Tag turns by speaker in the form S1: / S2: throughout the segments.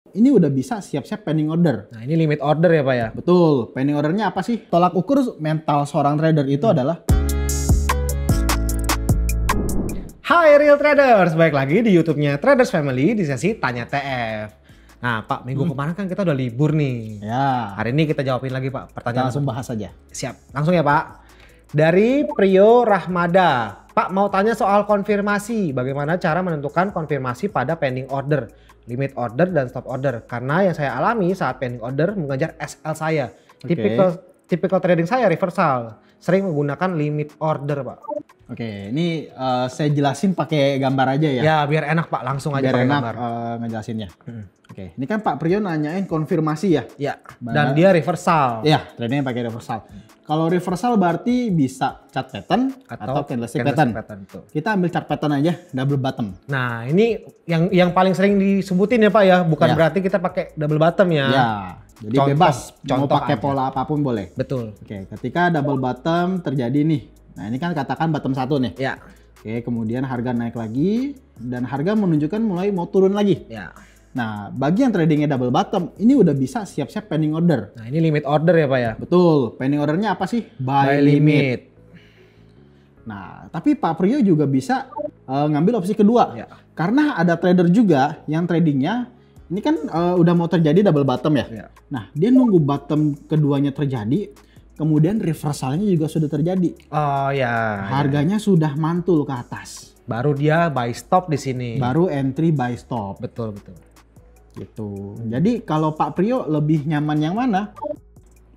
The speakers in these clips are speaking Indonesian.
S1: Ini udah bisa siap-siap pending order.
S2: Nah, ini limit order ya Pak ya?
S1: Betul. Pending ordernya apa sih? Tolak ukur mental seorang trader itu adalah...
S2: Hai Real Traders, balik lagi di YouTube-nya Traders Family di sesi Tanya TF. Nah Pak, minggu kemarin kan kita udah libur nih.
S1: Ya.
S2: Hari ini kita jawabin lagi Pak
S1: Kita
S2: pertanyaan.
S1: langsung bahas aja.
S2: Siap, langsung ya Pak. Dari Priyo Rahmada. Pak mau tanya soal konfirmasi. Bagaimana cara menentukan konfirmasi pada pending order, limit order dan stop order? Karena yang saya alami saat pending order mengejar SL saya. Typical trading saya reversal. Sering menggunakan limit order Pak.
S1: Oke, ini saya jelasin pakai gambar aja ya.
S2: Ya biar enak Pak, langsung aja
S1: Biar
S2: pakai
S1: enak
S2: gambar.
S1: ngejelasinnya. Oke, ini kan Pak Priyo nanyain konfirmasi ya.
S2: Ya, dan dia reversal.
S1: Ya, tradingnya pakai reversal. Kalau reversal berarti bisa chart pattern atau candlestick pattern.
S2: Tuh.
S1: Kita ambil chart pattern aja, double bottom.
S2: Nah, ini yang paling sering disebutin ya Pak ya, bukan
S1: Ya.
S2: berarti kita pakai double bottom ya.
S1: Ya, jadi
S2: Contoh-
S1: bebas mau
S2: contoh
S1: pakai
S2: aja.
S1: pola apapun boleh.
S2: Betul.
S1: Oke, ketika double bottom terjadi nih. Nah, ini kan katakan bottom 1 nih.
S2: Ya.
S1: Oke, kemudian harga naik lagi dan harga menunjukkan mulai mau turun lagi.
S2: Ya.
S1: Nah, bagi yang tradingnya double bottom, ini udah bisa siap-siap pending order.
S2: Nah, ini limit order ya Pak ya.
S1: Betul, pending ordernya apa sih? Buy limit. Nah, tapi Pak Priyo juga bisa ngambil opsi kedua.
S2: Ya.
S1: Karena ada trader juga yang tradingnya, ini kan udah mau terjadi double bottom ya.
S2: Ya.
S1: Nah, dia nunggu bottom keduanya terjadi, kemudian reversalnya juga sudah terjadi.
S2: Oh ya.
S1: Harganya sudah mantul ke atas.
S2: Baru dia buy stop di sini.
S1: Baru entry buy stop.
S2: Betul, betul.
S1: Gitu. Jadi kalau Pak Priyo lebih nyaman yang mana?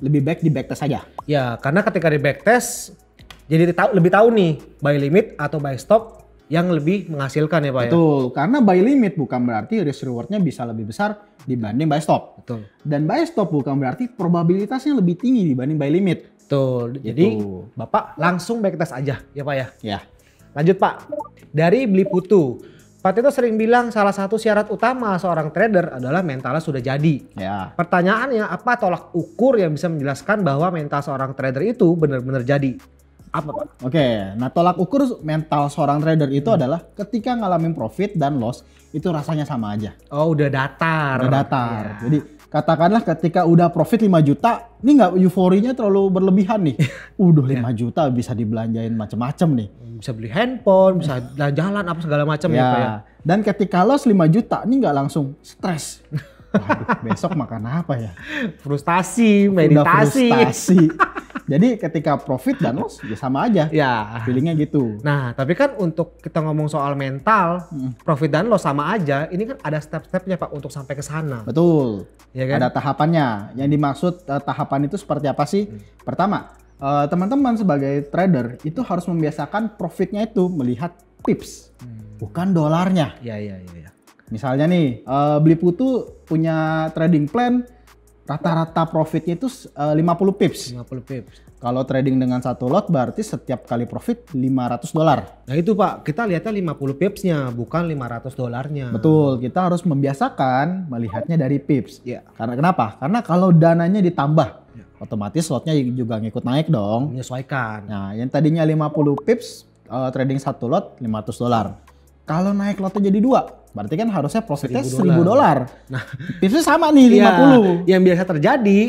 S1: Lebih baik di backtest saja.
S2: Ya, karena ketika di backtest jadi lebih tahu nih buy limit atau buy stop yang lebih menghasilkan ya Pak ya.
S1: Betul, karena buy limit bukan berarti risk rewardnya bisa lebih besar dibanding buy stop.
S2: Betul.
S1: Dan buy stop bukan berarti probabilitasnya lebih tinggi dibanding buy limit.
S2: Betul. Jadi
S1: Gitu.
S2: Bapak langsung backtest aja ya Pak ya.
S1: Ya.
S2: Lanjut Pak, dari Beli Putu. Pak Tito sering bilang salah satu syarat utama seorang trader adalah mentalnya sudah jadi.
S1: Ya.
S2: Pertanyaannya apa tolak ukur yang bisa menjelaskan bahwa mental seorang trader itu benar-benar jadi? Apa Pak?
S1: Oke, nah tolak ukur mental seorang trader itu adalah ketika ngalamin profit dan loss itu rasanya sama aja.
S2: Oh udah datar.
S1: Udah datar.
S2: Ya.
S1: Jadi katakanlah ketika udah profit 5 juta, ini nggak euforinya terlalu berlebihan nih. Udah 5 juta bisa dibelanjain macem-macem nih.
S2: Bisa beli handphone, bisa jalan apa segala macam ya Pak ya.
S1: Dan ketika loss 5 juta, ini nggak langsung stres. Waduh, besok makan apa ya?
S2: Frustasi,
S1: Udah
S2: meditasi.
S1: frustasi. Jadi ketika profit dan loss ya sama aja.
S2: Ya.
S1: Feelingnya gitu.
S2: Nah, tapi kan untuk kita ngomong soal mental, profit dan loss sama aja. Ini kan ada step-stepnya Pak untuk sampai ke sana.
S1: Betul.
S2: Ya kan?
S1: Ada tahapannya. Yang dimaksud tahapan itu seperti apa sih? Pertama, teman-teman sebagai trader itu harus membiasakan profitnya itu melihat pips, bukan dolarnya.
S2: Iya, iya, iya.
S1: Misalnya nih, Beli Putu punya trading plan, rata-rata profitnya itu 50 pips.
S2: 50 pips.
S1: Kalau trading dengan satu lot berarti setiap kali profit $500.
S2: Nah itu Pak, kita lihatnya 50 pipsnya, bukan 500 dolarnya.
S1: Betul, kita harus membiasakan melihatnya dari pips.
S2: Ya.
S1: Karena kenapa? Karena kalau dananya ditambah, otomatis lotnya juga ngikut naik dong.
S2: Menyesuaikan.
S1: Nah, yang tadinya 50 pips, trading satu lot $500. Kalau naik lotnya jadi 2, berarti kan harusnya profitnya $1.000.
S2: Nah,
S1: Pipsnya sama nih, 50.
S2: iya, yang biasa terjadi,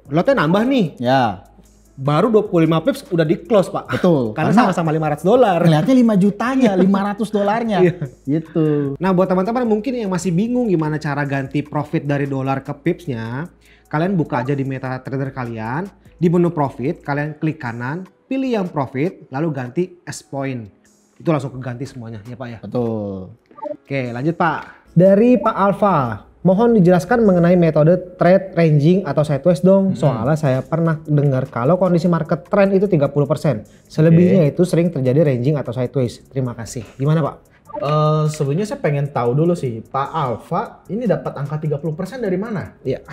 S2: lotnya nambah nih.
S1: Ya,
S2: Baru 25 pips udah di close Pak.
S1: betul.
S2: Karena sama-sama $500.
S1: Ngeliatnya 5 jutanya, $500.
S2: Iya.
S1: Gitu.
S2: Nah buat teman-teman mungkin yang masih bingung gimana cara ganti profit dari dolar ke pipsnya, kalian buka aja di MetaTrader kalian, di menu profit kalian klik kanan, pilih yang profit, lalu ganti S point. Itu langsung keganti semuanya ya Pak ya.
S1: Betul.
S2: Oke lanjut Pak. Dari Pak Alfa, mohon dijelaskan mengenai metode trade ranging atau sideways dong. Soalnya saya pernah dengar kalau kondisi market trend itu 30%. Selebihnya itu sering terjadi ranging atau sideways. Terima kasih. Gimana Pak?
S3: Sebelumnya saya pengen tahu dulu sih, Pak Alfa ini dapat angka 30% dari mana?
S2: Iya.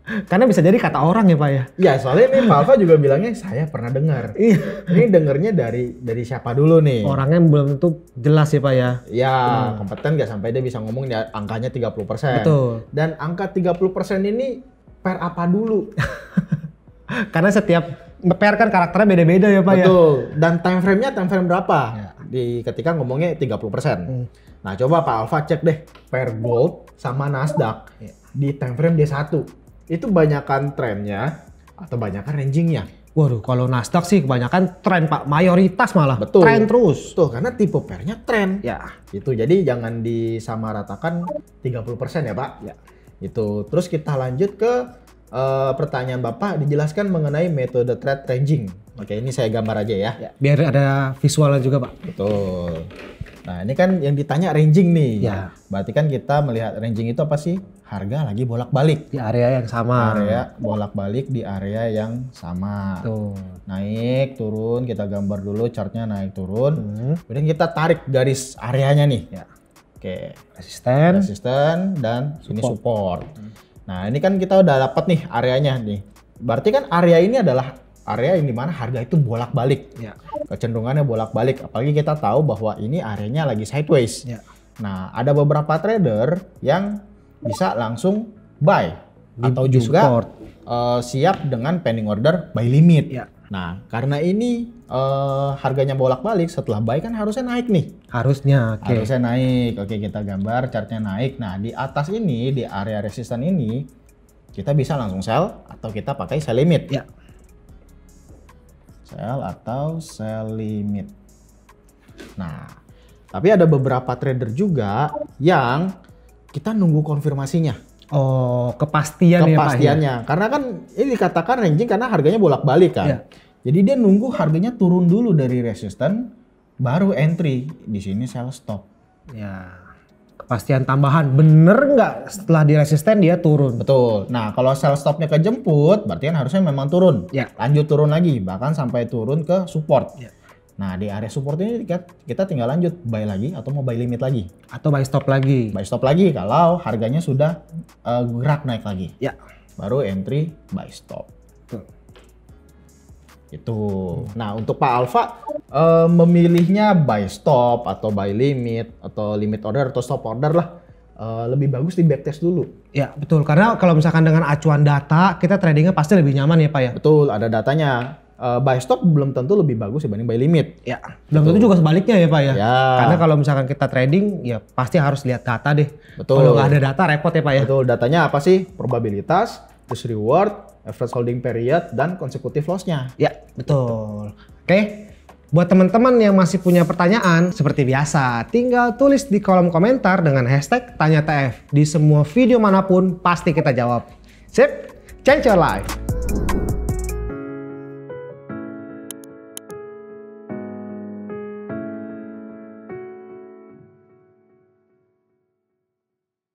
S2: Karena bisa jadi kata orang ya Pak ya.
S3: Ya soalnya ini Pak Alfa juga bilangnya saya pernah dengar.
S2: Iya.
S3: Ini dengernya dari siapa dulu nih?
S2: Orangnya belum tentu jelas ya Pak ya.
S3: Ya kompeten gak sampai dia bisa ngomong ya, angkanya 30%.
S2: Betul.
S3: Dan angka 30% ini per apa dulu?
S2: Karena setiap pair kan karakternya beda-beda ya Pak ya.
S3: Betul. Dan time frame-nya time frame berapa? Di ketika ngomongnya 30%. Nah coba Pak Alfa cek deh pair gold sama Nasdaq di time frame D1. Itu banyakan trennya atau banyakan rangingnya.
S2: Waduh, kalau Nasdaq sih kebanyakan tren Pak, mayoritas malah.
S3: Betul.
S2: Tren terus.
S3: Tuh, karena tipe pairnya tren.
S2: Ya.
S3: Itu jadi jangan disamaratakan 30% ya Pak.
S2: Ya.
S3: Itu. Terus kita lanjut ke pertanyaan Bapak, dijelaskan mengenai metode trade ranging. Oke, ini saya gambar aja ya.
S2: Ya. Biar ada visualnya juga Pak.
S3: Betul. Nah, ini kan yang ditanya ranging nih.
S2: Ya.
S3: Berarti kan kita melihat ranging itu apa sih? Harga lagi bolak-balik.
S2: Di area yang sama.
S3: Area bolak-balik di area yang sama.
S2: Tuh.
S3: Naik, turun, kita gambar dulu chartnya naik turun. Kemudian kita tarik garis areanya nih.
S2: Ya.
S3: Oke.
S2: Resisten.
S3: Dan sini support. Nah, ini kan kita udah dapat nih areanya nih. Berarti kan area ini adalah area yang dimana harga itu bolak-balik.
S2: Ya.
S3: Kecenderungannya bolak-balik. Apalagi kita tahu bahwa ini areanya lagi sideways.
S2: Ya.
S3: Nah, ada beberapa trader yang bisa langsung buy atau
S2: di
S3: juga
S2: support.
S3: siap dengan pending order buy limit.
S2: Ya.
S3: Nah, karena ini harganya bolak-balik, setelah buy kan harusnya naik nih.
S2: Harusnya. Oke.
S3: Harusnya naik. Oke, kita gambar chartnya naik. Nah, di atas ini, di area resisten ini, kita bisa langsung sell atau kita pakai sell limit.
S2: Ya.
S3: Sell atau sell limit. Nah, tapi ada beberapa trader juga yang kita nunggu konfirmasinya.
S2: Oh, kepastian ya Pak.
S3: Kepastiannya. Karena kan ini dikatakan ranging karena harganya bolak-balik kan.
S2: Ya.
S3: Jadi dia nunggu harganya turun dulu dari resisten, baru entry. Di sini sell stop.
S2: Ya. Kepastian tambahan. Bener nggak setelah di resisten dia turun?
S3: Betul. Nah, kalau sell stopnya kejemput, berarti kan harusnya memang turun.
S2: Ya.
S3: Lanjut turun lagi, bahkan sampai turun ke support.
S2: Ya.
S3: Nah, di area support ini kita tinggal lanjut buy lagi atau mau buy limit lagi.
S2: Atau buy stop lagi?
S3: Buy stop lagi kalau harganya sudah gerak naik lagi.
S2: Ya.
S3: Baru entry buy stop.
S2: Tuh.
S3: Itu. Nah, untuk Pak Alfa memilihnya buy stop atau buy limit atau limit order atau stop order lah. Lebih bagus di backtest dulu.
S2: Ya, betul. Karena kalau misalkan dengan acuan data, kita tradingnya pasti lebih nyaman ya Pak ya?
S3: Betul, ada datanya. Buy stop belum tentu lebih bagus dibanding buy limit.
S2: Ya, belum tentu juga sebaliknya ya Pak ya?
S3: Ya.
S2: Karena kalau misalkan kita trading, ya pasti harus lihat data deh.
S3: Betul.
S2: Kalau nggak ada data repot ya Pak ya?
S3: Betul, datanya apa sih? Probabilitas, risk reward, average holding period, dan consecutive loss-nya.
S2: Ya, betul. Oke, buat teman-teman yang masih punya pertanyaan, seperti biasa, tinggal tulis di kolom komentar dengan hashtag TanyaTF. Di semua video manapun, pasti kita jawab. Sip, change your life.